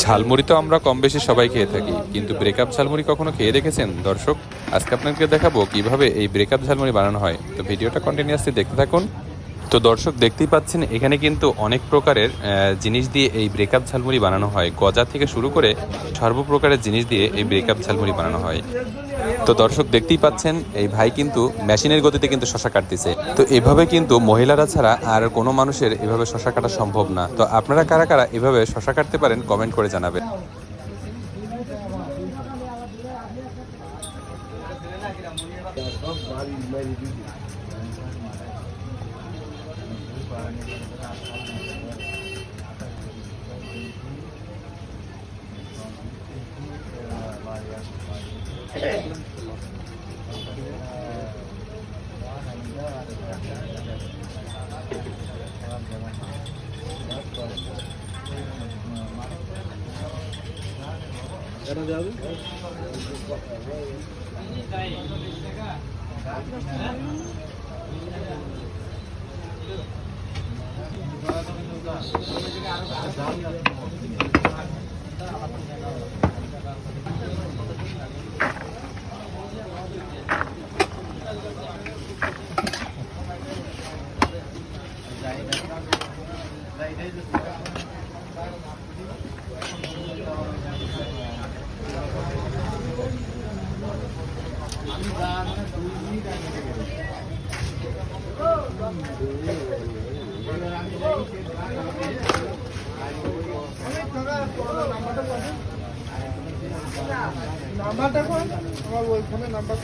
ঝালমুড়ি তো আমরা কম বেশি সবাই খেয়ে থাকি, কিন্তু ব্রেকআপ ঝালমুড়ি কখনো খেয়ে দেখেছেন দর্শক? আজকে আপনাকে দেখাবো কিভাবে এই ব্রেকআপ ঝালমুড়ি বানানো হয়। তো ভিডিওটা কন্টিনিউয়াসলি দেখতে থাকুন। তো দর্শক দেখতেই পাচ্ছেন এখানে কিন্তু অনেক প্রকারের জিনিস দিয়ে এই ব্রেকআপ ঝালমুড়ি বানানো হয়। গজা থেকে শুরু করে সর্বপ্রকারের জিনিস দিয়ে এই ব্রেকআপ ঝালমুড়ি বানানো হয়। তো দর্শক দেখতেই পাচ্ছেন এই ভাই কিন্তু মেশিনের গতিতে কিন্তু শশা কাটতেছে। তো এভাবে কিন্তু মহিলারা ছাড়া আর কোনো মানুষের এভাবে শশা কাটা সম্ভব না। তো আপনারা কারা কারা এভাবে শশা কাটতে পারেন কমেন্ট করে জানাবেন। নাম্বারটা কোন আমার ওই ফোনে নাম্বার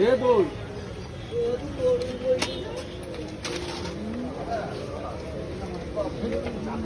ये दो